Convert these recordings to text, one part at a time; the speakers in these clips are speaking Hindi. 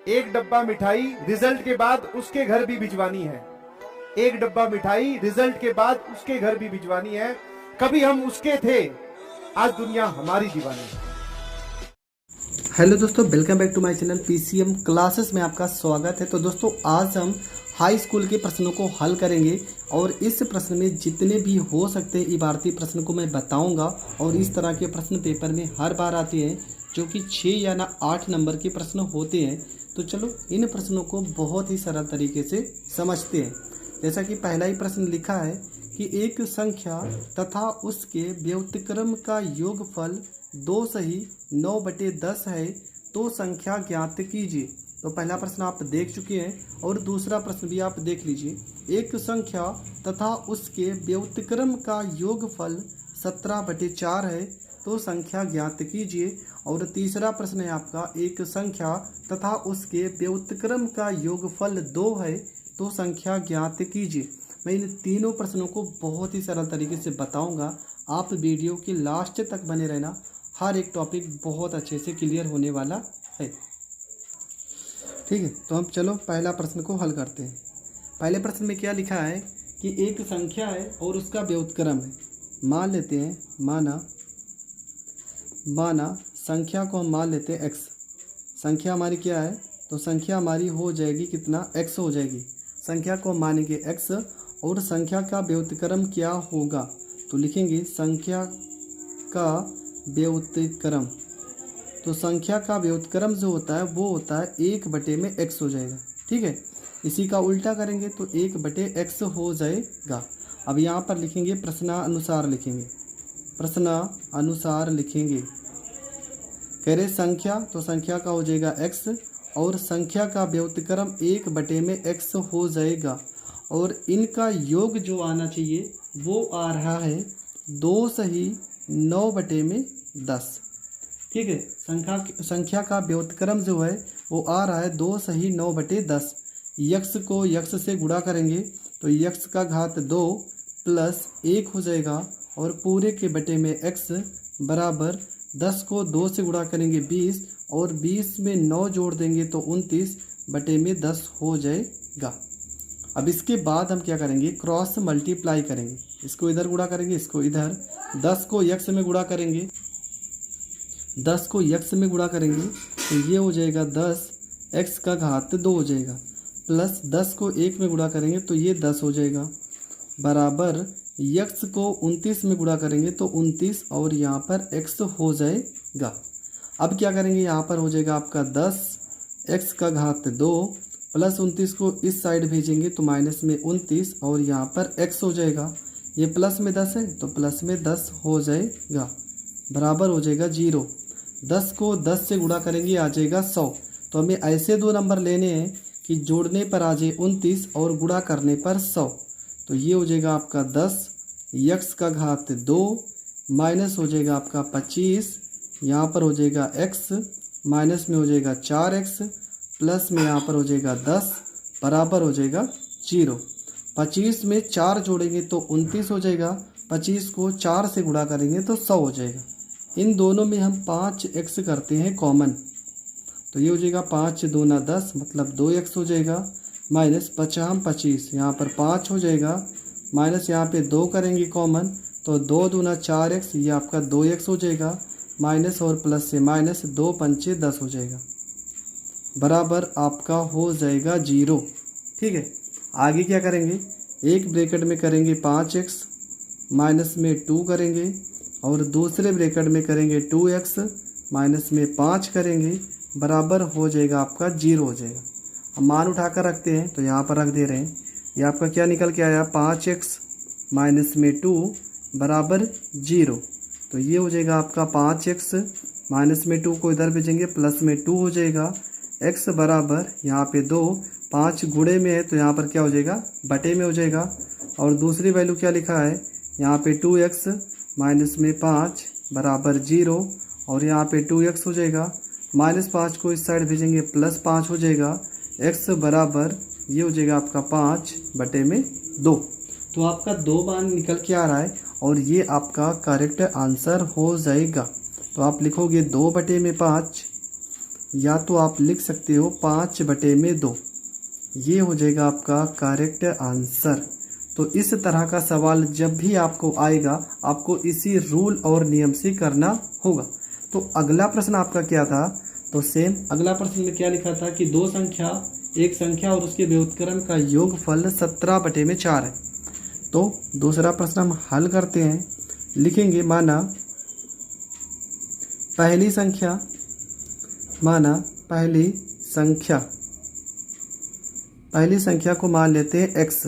एक डब्बा मिठाई रिजल्ट के बाद उसके घर भी भिजवानी है। एक डब्बा मिठाई रिजल्ट के बाद उसके घर भी भिजवानी है। कभी हम उसके थे, आज दुनिया हमारी दीवानी है। हेलो दोस्तों, welcome back to my channel PCM classes में आपका स्वागत है। तो दोस्तों, आज हम हाई स्कूल के प्रश्नों को हल करेंगे और इस प्रश्न में जितने भी हो सकते हैं इबारती प्रश्न को मैं बताऊंगा। और इस तरह के प्रश्न पेपर में हर बार आते हैं, जो कि 6 या 8 नंबर के प्रश्न होते हैं। तो चलो इन प्रश्नों को बहुत ही सरल तरीके से समझते हैं। जैसा कि पहला ही प्रश्न लिखा है कि एक संख्या तथा उसके व्युत्क्रम का योगफल 2 सही 9/10 है, तो संख्या ज्ञात कीजिए। तो पहला प्रश्न आप देख चुके हैं और दूसरा प्रश्न भी आप देख लीजिए। एक संख्या तथा उसके व्युत्क्रम का योगफल 17/4 है, तो संख्या ज्ञात कीजिए। और तीसरा प्रश्न है आपका, एक संख्या तथा उसके व्युत्क्रम का योगफल 2 है, तो संख्या ज्ञात कीजिए। मैं इन तीनों प्रश्नों को बहुत ही सरल तरीके से बताऊंगा। आप वीडियो के लास्ट तक बने रहना, हर एक टॉपिक बहुत अच्छे से क्लियर होने वाला है। ठीक है, तो हम चलो पहला प्रश्न को हल करते हैं। पहले प्रश्न में क्या लिखा है कि एक संख्या है और उसका व्युत्क्रम है। मान लेते हैं, माना संख्या को हम मान लेते हैं x। संख्या हमारी क्या है, तो संख्या हमारी हो जाएगी कितना, x हो जाएगी। संख्या को मानेंगे x और संख्या का व्युत्क्रम क्या होगा, तो लिखेंगे संख्या का व्युत्क्रम। तो संख्या का व्युत्क्रम जो होता है वो होता है 1/x हो जाएगा। ठीक है, इसी का उल्टा करेंगे तो 1/x हो जाएगा। अब यहाँ पर लिखेंगे प्रश्नानुसार लिखेंगे, प्रश्नानुसार लिखेंगे। कह रहे संख्या, तो संख्या का हो जाएगा x और संख्या का व्युत्क्रम 1/x हो जाएगा। और इनका योग जो आना चाहिए वो आ रहा है 2 सही 9/10। ठीक है, संख्या का व्युत्क्रम जो है वो आ रहा है 2 सही 9/10। यक्स को यक्स से गुणा करेंगे तो यक्स का घात 2 प्लस 1 हो जाएगा। और पूरे के बटे में x बराबर 10 को 2 से गुणा करेंगे 20 और 20 में 9 जोड़ देंगे तो 29/10 हो जाएगा। अब इसके बाद हम क्या करेंगे, क्रॉस मल्टीप्लाई करेंगे। इसको इधर गुणा करेंगे, इसको इधर। 10 को यक्स में गुणा करेंगे, 10 को यक्स में गुणा करेंगे तो ये हो जाएगा 10 x का घात 2 हो जाएगा। प्लस 10 को 1 में गुणा करेंगे तो ये 10 हो जाएगा। बराबर यक्स को 29 में गुणा करेंगे तो 29 और यहाँ पर x हो जाएगा। अब क्या करेंगे, यहाँ पर हो जाएगा आपका 10 x का घात 2 प्लस 29 को इस साइड भेजेंगे तो माइनस में 29 और यहाँ पर x हो जाएगा। ये प्लस में 10 है तो प्लस में 10 हो जाएगा। बराबर हो जाएगा 0। 10 को 10 से गुणा करेंगे आ जाएगा 100। तो हमें ऐसे दो नंबर लेने हैं कि जोड़ने पर आ जाए 29 और गुणा करने पर 100। तो ये हो जाएगा आपका 10 यक्स का घात 2 माइनस हो जाएगा आपका 25, यहाँ पर हो जाएगा x माइनस में हो जाएगा 4x प्लस में यहाँ पर हो जाएगा 10 बराबर हो जाएगा 0। 25 में 4 जोड़ेंगे तो 29 हो जाएगा। 25 को 4 से गुणा करेंगे तो 100 हो जाएगा। इन दोनों में हम 5x करते हैं कॉमन, तो ये हो जाएगा 5 दूना 10 मतलब 2x हो जाएगा। माइनस 25 यहाँ पर 5 हो जाएगा। माइनस यहाँ पे 2 करेंगे कॉमन तो 2 दूना 4x, ये आपका 2x हो जाएगा। माइनस और प्लस से माइनस 2 पंचे 10 हो जाएगा। बराबर आपका हो जाएगा 0। ठीक है, आगे क्या करेंगे, एक ब्रैकेट में करेंगे 5x माइनस में 2 करेंगे और दूसरे ब्रैकेट में करेंगे 2x माइनस में 5 करेंगे। बराबर हो जाएगा आपका 0 हो जाएगा। हम मान उठाकर रखते हैं तो यहाँ पर रख दे रहे हैं। ये आपका क्या निकल के आया, 5x माइनस में 2 बराबर 0। तो ये हो जाएगा आपका 5x माइनस में 2 को इधर भेजेंगे प्लस में 2 हो जाएगा। x बराबर यहाँ पे 2, 5 गुणे में है तो यहाँ पर क्या हो जाएगा, बटे में हो जाएगा। और दूसरी वैल्यू क्या लिखा है, यहाँ पे 2x माइनस में 5 बराबर 0 और यहाँ पे 2x हो जाएगा। -5 को इस साइड भेजेंगे +5 हो जाएगा। x बराबर ये हो जाएगा आपका 5/2। तो आपका 2 मान निकल के आ रहा है और ये आपका करेक्ट आंसर हो जाएगा। तो आप लिखोगे 2/5 या तो आप लिख सकते हो 5/2। ये हो जाएगा आपका करेक्ट आंसर। तो इस तरह का सवाल जब भी आपको आएगा आपको इसी रूल और नियम से करना होगा। तो अगला प्रश्न आपका क्या था, तो सेम अगला प्रश्न में क्या लिखा था कि दो संख्या, एक संख्या और उसके व्युत्क्रम का योगफल 17/4 है। तो दूसरा प्रश्न हम हल करते हैं। लिखेंगे माना पहली संख्या को मान लेते हैं x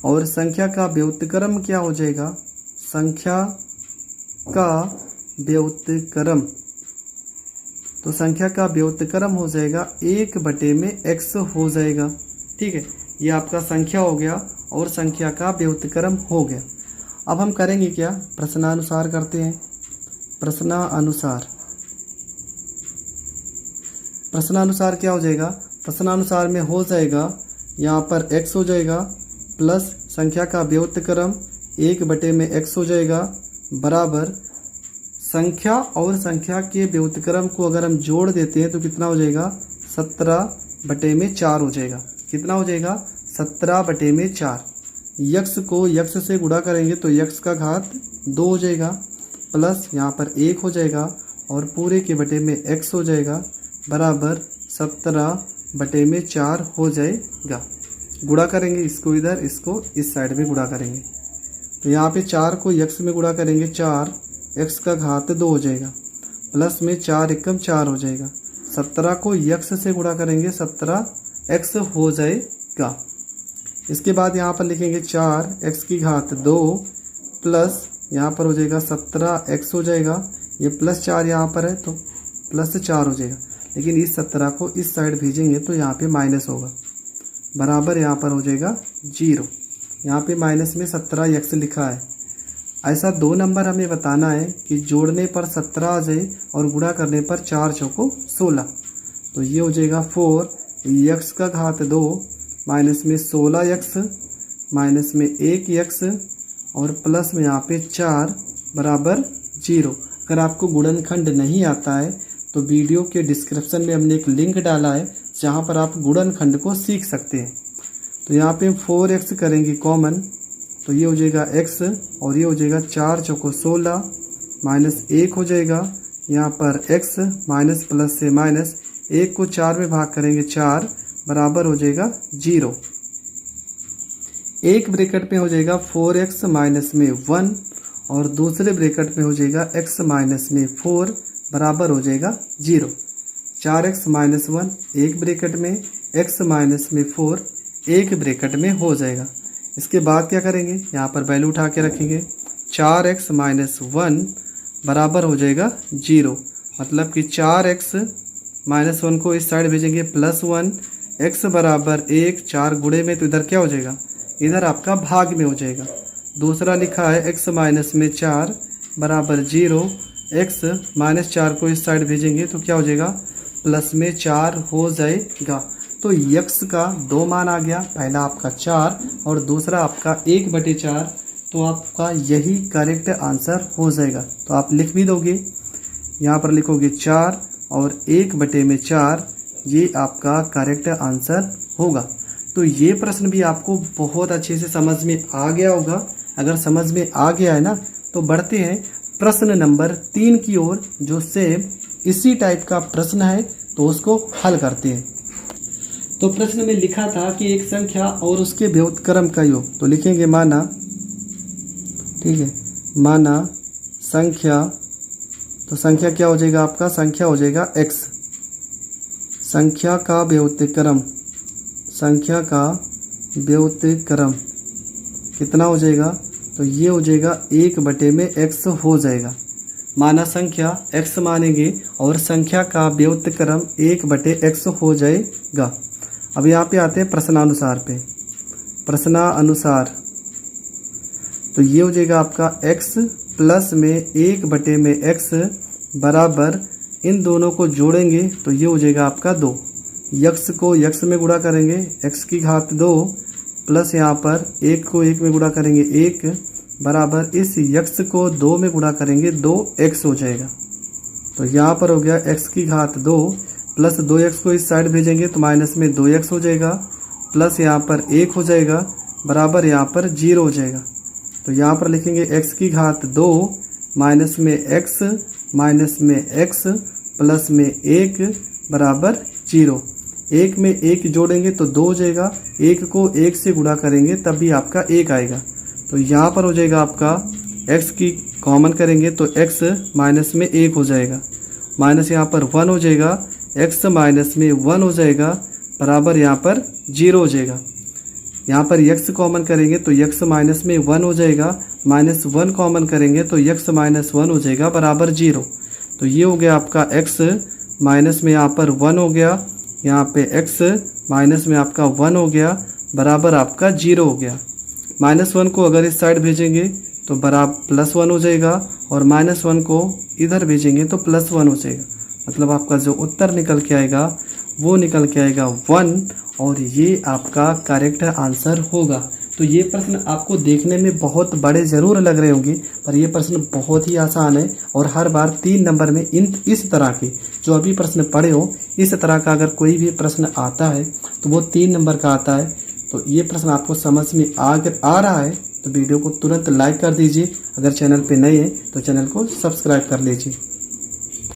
और संख्या का व्युत्क्रम क्या हो जाएगा, संख्या का व्युत्क्रम, तो संख्या का व्युत्क्रम हो जाएगा 1/x हो जाएगा। ठीक है, ये आपका संख्या हो गया और संख्या का व्युत्क्रम हो गया। अब हम करेंगे क्या, प्रश्नानुसार करते हैं। प्रश्नानुसार क्या हो जाएगा, प्रश्नानुसार में हो जाएगा यहाँ पर x हो जाएगा प्लस संख्या का व्युत्क्रम 1/x हो जाएगा बराबर संख्या और संख्या के व्युत्क्रम को अगर हम जोड़ देते हैं तो कितना हो जाएगा, 17/4 हो जाएगा। कितना हो जाएगा, 17/4। यक्स को यक्स से गुणा करेंगे तो यक्स का घात 2 हो जाएगा प्लस यहाँ पर 1 हो जाएगा और पूरे के बटे में x हो जाएगा बराबर 17/4 हो जाएगा। गुणा करेंगे इसको इधर, इसको इस साइड में गुणा करेंगे तो यहाँ पे 4 को x में गुणा करेंगे 4x का घात 2 हो जाएगा प्लस में 4 एकम 4 हो जाएगा। 17 को x से गुणा करेंगे 17x हो जाएगा। इसके बाद यहाँ पर लिखेंगे 4x की घात 2 प्लस यहाँ पर हो जाएगा 17x हो जाएगा। ये प्लस 4 यहाँ पर है तो प्लस 4 हो जाएगा, लेकिन इस 17 को इस साइड भेजेंगे तो यहाँ पे माइनस होगा बराबर यहाँ पर हो जाएगा 0। यहाँ पे माइनस में 17x लिखा है। ऐसा 2 नंबर हमें बताना है कि जोड़ने पर 17 आ जाए और गुणा करने पर 4 चौको 16। तो ये हो जाएगा 4x का घात 2 माइनस में 16x माइनस में 1x और प्लस में यहाँ पे 4 बराबर 0। अगर आपको गुणनखंड नहीं आता है तो वीडियो के डिस्क्रिप्शन में हमने एक लिंक डाला है जहाँ पर आप गुणनखंड को सीख सकते हैं। तो यहाँ पे 4x करेंगे कॉमन तो ये हो जाएगा x और ये हो जाएगा 4 चौको 16 माइनस 1 हो जाएगा यहाँ पर x माइनस प्लस से माइनस 1 को 4 में भाग करेंगे 4 बराबर हो जाएगा 0। एक ब्रैकेट में हो जाएगा 4x माइनस में 1 और दूसरे ब्रैकेट में हो जाएगा x माइनस में 4 बराबर हो जाएगा 0। 4x माइनस 1 एक ब्रैकेट में, x माइनस में 4 एक ब्रैकेट में हो जाएगा। इसके बाद क्या करेंगे, यहाँ पर वैल्यू उठा के रखेंगे 4x माइनस 1 बराबर हो जाएगा 0। मतलब कि 4x माइनस 1 को इस साइड भेजेंगे प्लस 1, x बराबर 1, 4 गुणे में तो इधर क्या हो जाएगा, इधर आपका भाग में हो जाएगा। दूसरा लिखा है x माइनस में 4 बराबर 0, x माइनस 4 को इस साइड भेजेंगे तो क्या हो जाएगा, प्लस में 4 हो जाएगा। तो x का 2 मान आ गया, पहला आपका 4 और दूसरा आपका 1/4। तो आपका यही करेक्ट आंसर हो जाएगा। तो आप लिख भी दोगे, यहाँ पर लिखोगे 4 और 1/4, ये आपका करेक्ट आंसर होगा। तो ये प्रश्न भी आपको बहुत अच्छे से समझ में आ गया होगा। अगर समझ में आ गया है ना तो बढ़ते हैं प्रश्न नंबर 3 की ओर, जो सेम इसी टाइप का प्रश्न है तो उसको हल करते हैं। तो प्रश्न में लिखा था कि एक संख्या और उसके व्युत्क्रम का योग, तो लिखेंगे माना, ठीक है, माना संख्या, तो संख्या क्या हो जाएगा आपका, संख्या हो जाएगा x। संख्या का व्युत्क्रम, संख्या का व्युत्क्रम कितना हो जाएगा, तो ये हो जाएगा 1/x हो जाएगा। माना संख्या x मानेंगे और संख्या का व्युत्क्रम 1/x हो जाएगा। अब यहाँ पे आते हैं प्रश्नानुसार पे। प्रश्नानुसार तो ये हो जाएगा आपका x प्लस में 1/x बराबर, इन दोनों को जोड़ेंगे तो ये हो जाएगा आपका 2। x को x में गुणा करेंगे x की घात 2 प्लस यहाँ पर 1 को 1 में गुणा करेंगे 1 बराबर इस x को 2 में गुणा करेंगे 2x हो जाएगा। तो यहाँ पर हो गया x की घात 2 प्लस 2x को इस साइड भेजेंगे तो माइनस में 2x हो जाएगा, प्लस यहाँ पर 1 हो जाएगा बराबर यहाँ पर 0 हो जाएगा। तो यहाँ पर लिखेंगे x की घात 2 माइनस में x प्लस में 1 बराबर 0। 1 में 1 जोड़ेंगे तो 2 हो जाएगा, 1 को 1 से गुणा करेंगे तब भी आपका 1 आएगा। तो यहाँ पर हो जाएगा आपका x की कॉमन करेंगे तो x माइनस में 1 हो जाएगा, माइनस यहाँ पर 1 हो जाएगा, x माइनस में 1 हो जाएगा बराबर यहाँ पर 0 हो जाएगा। यहाँ पर x कॉमन करेंगे तो x माइनस में 1 हो जाएगा, माइनस 1 कॉमन करेंगे तो x माइनस 1 हो जाएगा बराबर 0। तो ये हो गया आपका x माइनस में यहाँ पर 1 हो गया, यहाँ पे x माइनस में आपका 1 हो गया बराबर आपका 0 हो गया। माइनस 1 को अगर इस साइड भेजेंगे तो बराबर प्लस 1 हो जाएगा और माइनस 1 को इधर भेजेंगे तो प्लस 1 हो जाएगा। मतलब आपका जो उत्तर निकल के आएगा वो निकल के आएगा 1 और ये आपका करेक्ट आंसर होगा। तो ये प्रश्न आपको देखने में बहुत बड़े ज़रूर लग रहे होंगे पर ये प्रश्न बहुत ही आसान है और हर बार 3 नंबर में इस तरह के जो अभी प्रश्न पढ़े हो इस तरह का अगर कोई भी प्रश्न आता है तो वो 3 नंबर का आता है। तो ये प्रश्न आपको समझ में अगर आ रहा है तो वीडियो को तुरंत लाइक कर दीजिए, अगर चैनल पे नए हैं तो चैनल को सब्सक्राइब कर लीजिए।